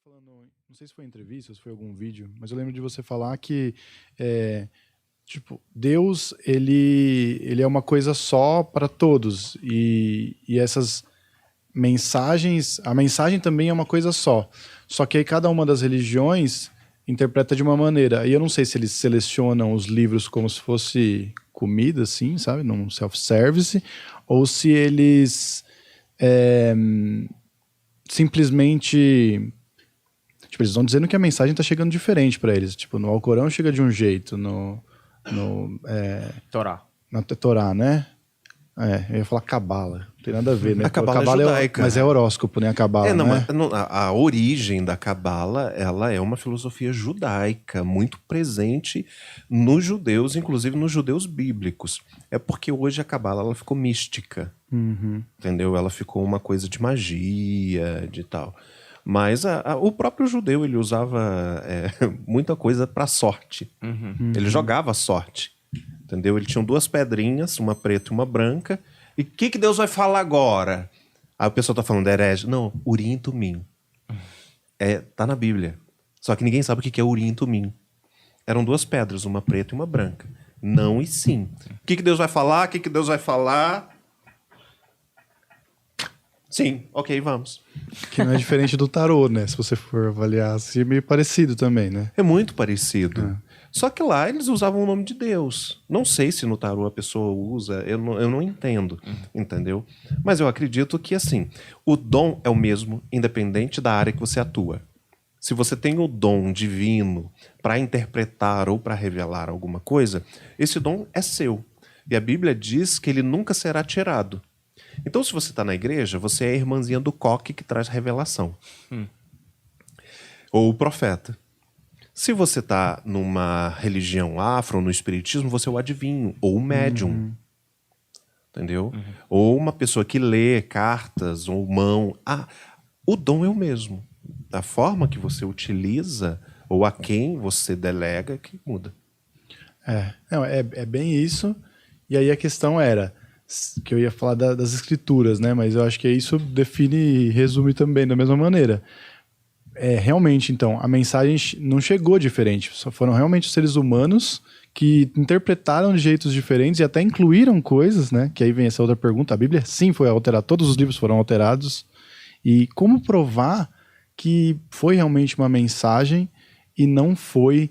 falando, não sei se foi em entrevista, se foi algum vídeo, mas eu lembro de você falar que Deus, ele é uma coisa só para todos, e essas mensagens, a mensagem também é uma coisa só que aí cada uma das religiões interpreta de uma maneira, e eu não sei se eles selecionam os livros como se fosse comida, assim, sabe, num self-service, ou se eles simplesmente... Tipo, eles estão dizendo que a mensagem está chegando diferente para eles. Tipo, no Alcorão chega de um jeito, Torá. na Torá, né? Eu ia falar Cabala. Não tem nada a ver, né? A Cabala é judaica. Mas é horóscopo, né? A Cabala, né? A origem da Cabala, ela é uma filosofia judaica, muito presente nos judeus, inclusive nos judeus bíblicos. É porque hoje a Cabala, ela ficou mística. Uhum. Entendeu? Ela ficou uma coisa de magia, de tal. Mas o próprio judeu, ele usava muita coisa para sorte. Uhum. Ele jogava sorte. Entendeu? Ele tinha duas pedrinhas, uma preta e uma branca. E o que Deus vai falar agora? Aí o pessoal tá falando herege. Não, Urim e Tumim. Tá na Bíblia. Só que ninguém sabe o que é Urim e Tumim. Eram duas pedras, uma preta e uma branca. Não e sim. O que Deus vai falar? O que Deus vai falar? Sim, ok, vamos. Que não é diferente do tarô, né? Se você for avaliar assim, é meio parecido também, né? É muito parecido. Só que lá eles usavam o nome de Deus. Não sei se no tarô a pessoa usa, eu não entendo, entendeu? Mas eu acredito que, assim, o dom é o mesmo, independente da área que você atua. Se você tem o dom divino para interpretar ou para revelar alguma coisa, esse dom é seu. E a Bíblia diz que ele nunca será tirado. Então, se você está na igreja, você é a irmãzinha do coque que traz revelação. Ou o profeta. Se você está numa religião afro, no espiritismo, você é o adivinho, ou o médium. Entendeu? Ou uma pessoa que lê cartas, ou mão. O dom é o mesmo. A forma que você utiliza, ou a quem você delega, que muda. É bem isso. E aí a questão era... que eu ia falar das escrituras, né? Mas eu acho que isso define e resume também da mesma maneira. Realmente, então, a mensagem não chegou diferente. Só foram realmente os seres humanos que interpretaram de jeitos diferentes e até incluíram coisas, né? Que aí vem essa outra pergunta. A Bíblia, sim, foi alterada. Todos os livros foram alterados. E como provar que foi realmente uma mensagem e não foi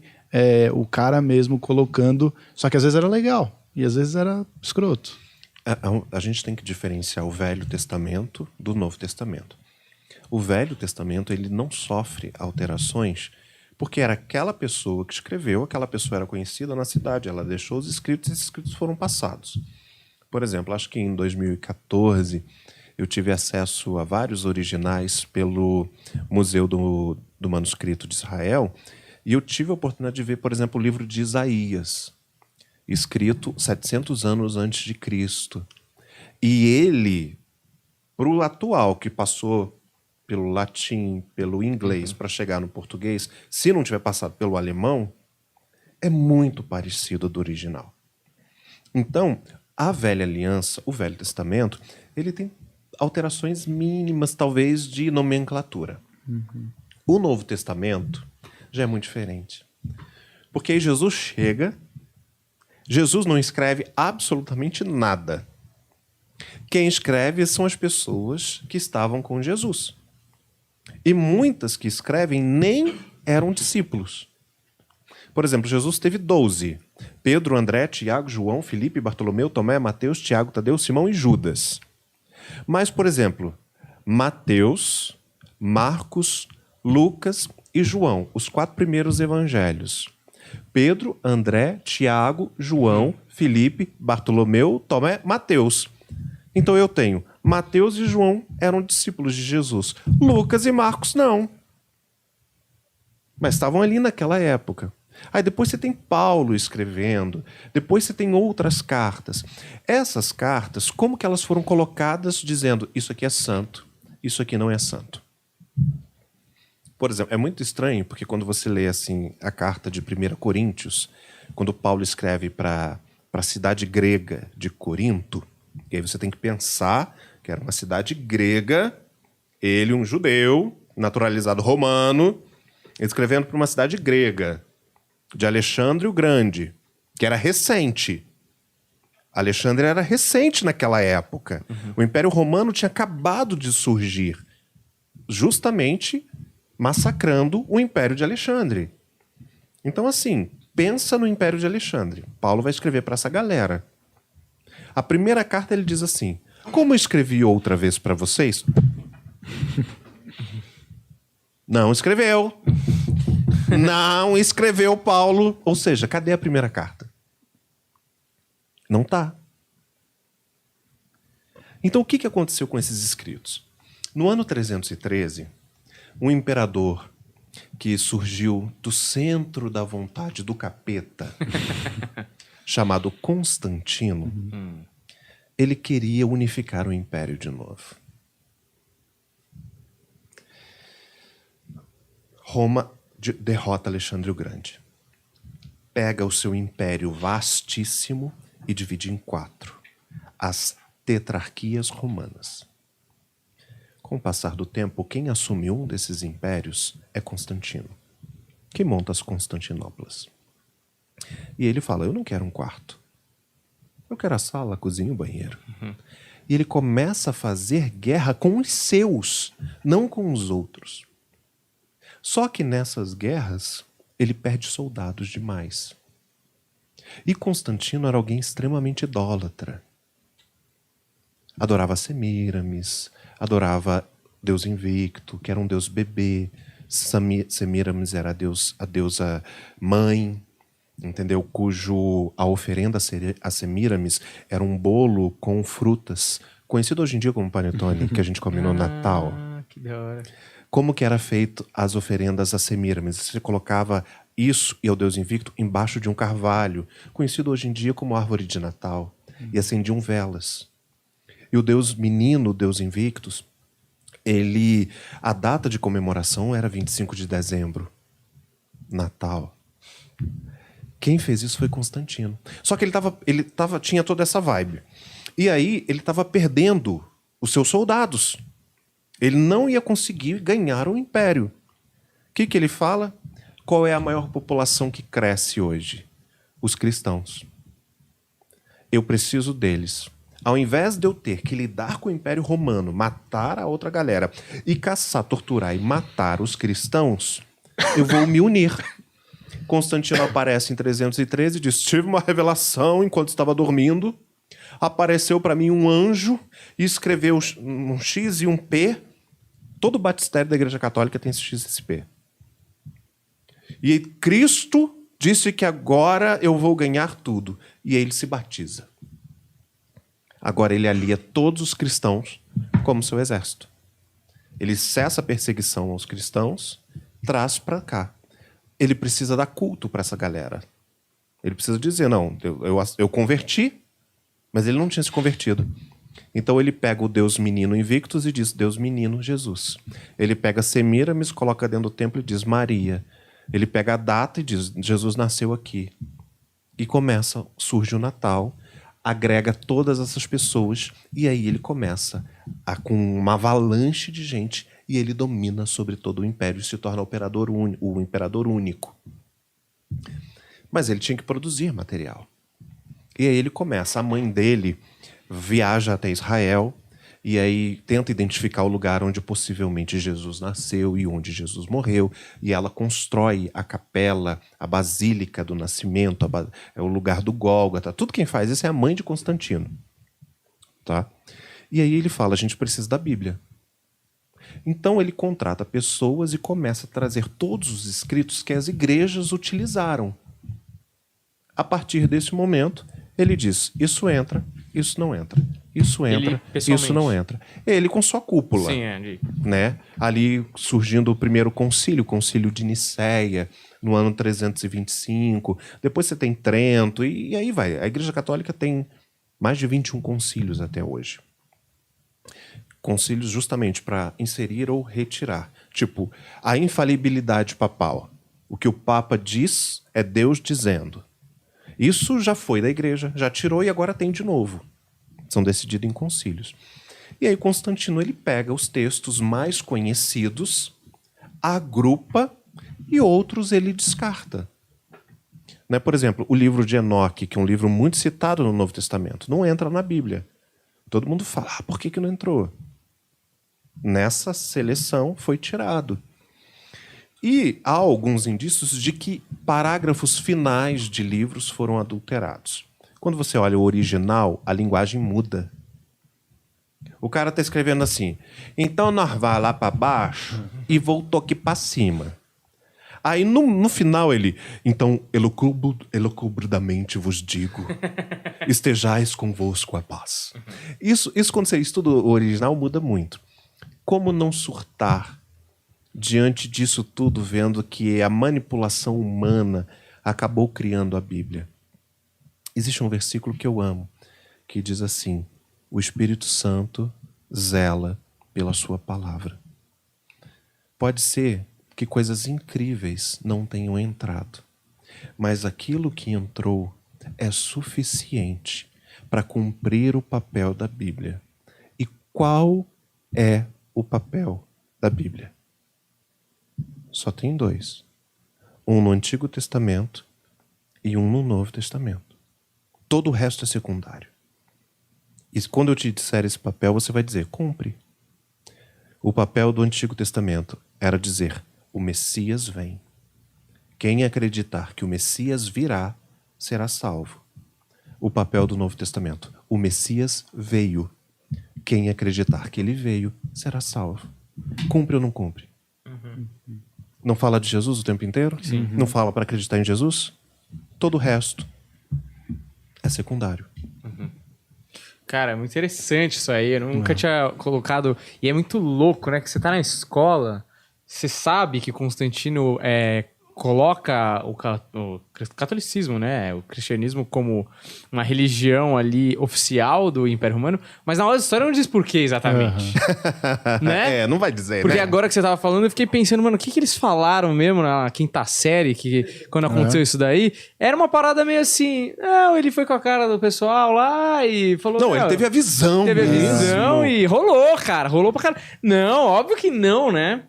o cara mesmo colocando... Só que às vezes era legal e às vezes era escroto. A gente tem que diferenciar o Velho Testamento do Novo Testamento. O Velho Testamento, ele não sofre alterações porque era aquela pessoa que escreveu, aquela pessoa era conhecida na cidade, ela deixou os escritos e esses escritos foram passados. Por exemplo, acho que em 2014 eu tive acesso a vários originais pelo Museu do Manuscrito de Israel e eu tive a oportunidade de ver, por exemplo, o livro de Isaías, escrito 700 anos antes de Cristo. E ele, para o atual, que passou pelo latim, pelo inglês, para chegar no português, se não tiver passado pelo alemão, é muito parecido do original. Então, a Velha Aliança, o Velho Testamento, ele tem alterações mínimas, talvez, de nomenclatura. O Novo Testamento já é muito diferente. Porque aí Jesus chega... Jesus não escreve absolutamente nada. Quem escreve são as pessoas que estavam com Jesus. E muitas que escrevem nem eram discípulos. Por exemplo, Jesus teve 12. Pedro, André, Tiago, João, Filipe, Bartolomeu, Tomé, Mateus, Tiago, Tadeu, Simão e Judas. Mas, por exemplo, Mateus, Marcos, Lucas e João, os 4 primeiros evangelhos. Pedro, André, Tiago, João, Filipe, Bartolomeu, Tomé, Mateus. Então eu tenho Mateus e João eram discípulos de Jesus. Lucas e Marcos não. Mas estavam ali naquela época. Aí depois você tem Paulo escrevendo. Depois você tem outras cartas. Essas cartas, como que elas foram colocadas dizendo isso aqui é santo, isso aqui não é santo? Por exemplo, é muito estranho, porque quando você lê assim, a carta de 1 Coríntios, quando Paulo escreve para a cidade grega de Corinto, e aí você tem que pensar que era uma cidade grega, ele, um judeu, naturalizado romano, escrevendo para uma cidade grega, de Alexandre o Grande, que era recente. Alexandre era recente naquela época. O Império Romano tinha acabado de surgir, justamente massacrando o Império de Alexandre. Então, assim, pensa no Império de Alexandre. Paulo vai escrever para essa galera. A primeira carta ele diz assim: como eu escrevi outra vez para vocês? Não escreveu. Não escreveu, Paulo. Ou seja, cadê a primeira carta? Não tá. Então, o que aconteceu com esses escritos? No ano 313, um imperador que surgiu do centro da vontade do capeta, chamado Constantino, ele queria unificar o império de novo. Roma derrota Alexandre o Grande. Pega o seu império vastíssimo e divide em 4. As tetrarquias romanas. Com o passar do tempo, quem assume um desses impérios é Constantino, que monta as Constantinópolis. E ele fala: eu não quero um quarto. Eu quero a sala, a cozinha e o banheiro. E ele começa a fazer guerra com os seus, não com os outros. Só que nessas guerras, ele perde soldados demais. E Constantino era alguém extremamente idólatra. Adorava Semíramis, adorava Deus Invicto, que era um deus bebê. Semíramis era a deusa mãe, entendeu? Cujo a oferenda a Semíramis era um bolo com frutas, conhecido hoje em dia como panetone, que a gente come no Natal. Que da hora. Como que era feito as oferendas a Semíramis? Você colocava isso e ao Deus Invicto embaixo de um carvalho, conhecido hoje em dia como árvore de Natal, e acendiam velas. E o Deus menino, o Deus Invictus, a data de comemoração era 25 de dezembro, Natal. Quem fez isso foi Constantino. Só que ele tinha toda essa vibe. E aí ele estava perdendo os seus soldados. Ele não ia conseguir ganhar o império. O que ele fala? Qual é a maior população que cresce hoje? Os cristãos. Eu preciso deles. Ao invés de eu ter que lidar com o Império Romano, matar a outra galera, e caçar, torturar e matar os cristãos, eu vou me unir. Constantino aparece em 313 e diz: tive uma revelação enquanto estava dormindo. Apareceu para mim um anjo e escreveu um X e um P. Todo batistério da Igreja Católica tem esse X e esse P. E Cristo disse que agora eu vou ganhar tudo. E aí ele se batiza. Agora ele alia todos os cristãos como seu exército. Ele cessa a perseguição aos cristãos, traz para cá. Ele precisa dar culto para essa galera. Ele precisa dizer: não, eu converti, mas ele não tinha se convertido. Então ele pega o Deus menino Invictus e diz: Deus menino Jesus. Ele pega Semíramis, coloca dentro do templo e diz: Maria. Ele pega a data e diz: Jesus nasceu aqui. E surge o Natal, agrega todas essas pessoas, e aí ele começa com uma avalanche de gente, e ele domina sobre todo o império e se torna o imperador único. Mas ele tinha que produzir material. E aí ele começa. A mãe dele viaja até Israel e aí tenta identificar o lugar onde possivelmente Jesus nasceu e onde Jesus morreu. E ela constrói a capela, a basílica do nascimento, é o lugar do Gólgota. Tudo quem faz isso é a mãe de Constantino. Tá? E aí ele fala: a gente precisa da Bíblia. Então ele contrata pessoas e começa a trazer todos os escritos que as igrejas utilizaram. A partir desse momento, ele diz: isso entra, isso não entra. Isso entra, isso não entra. Ele com sua cúpula. Sim, Andy. Né? Ali surgindo o primeiro concílio, o concílio de Nicéia, no ano 325. Depois você tem Trento, e aí vai. A Igreja Católica tem mais de 21 concílios até hoje. Concílios justamente para inserir ou retirar. Tipo, a infalibilidade papal. O que o Papa diz é Deus dizendo. Isso já foi da igreja, já tirou e agora tem de novo. São decididos em concílios. E aí Constantino ele pega os textos mais conhecidos agrupa e outros ele descarta. Né? Por exemplo, o livro de Enoque, que é um livro muito citado no Novo Testamento, não entra na Bíblia. Todo mundo fala, por que não entrou? Nessa seleção foi tirado. E há alguns indícios de que parágrafos finais de livros foram adulterados. Quando você olha o original, a linguagem muda. O cara está escrevendo assim, então nós vamos lá para baixo e voltou aqui para cima. Aí no final ele, então elucubradamente vos digo, estejais convosco a paz. Isso quando você estuda o original muda muito. Como não surtar diante disso tudo, vendo que a manipulação humana acabou criando a Bíblia? Existe um versículo que eu amo, que diz assim, o Espírito Santo zela pela sua palavra. Pode ser que coisas incríveis não tenham entrado, mas aquilo que entrou é suficiente para cumprir o papel da Bíblia. E qual é o papel da Bíblia? Só tem dois. Um no Antigo Testamento e um no Novo Testamento. Todo o resto é secundário. E quando eu te disser esse papel, você vai dizer, cumpre. O papel do Antigo Testamento era dizer, o Messias vem. Quem acreditar que o Messias virá, será salvo. O papel do Novo Testamento, o Messias veio. Quem acreditar que ele veio, será salvo. Cumpre ou não cumpre? Não fala de Jesus o tempo inteiro? Sim. Não fala para acreditar em Jesus? Todo o resto é secundário. Cara, é muito interessante isso aí. Eu nunca tinha colocado... E é muito louco, né? Que você tá na escola, você sabe que Constantino coloca o catolicismo, né? O cristianismo como uma religião ali oficial do Império Romano, mas na aula de história não diz por quê exatamente. Né? Não vai dizer, Porque né? agora que você tava falando, eu fiquei pensando, mano, o que eles falaram mesmo na quinta série, que quando aconteceu isso daí? Era uma parada meio assim, não, ele foi com a cara do pessoal lá e falou... Não, ele teve a visão. Teve a visão e rolou, cara, rolou pra caralho. Não, óbvio que não, né?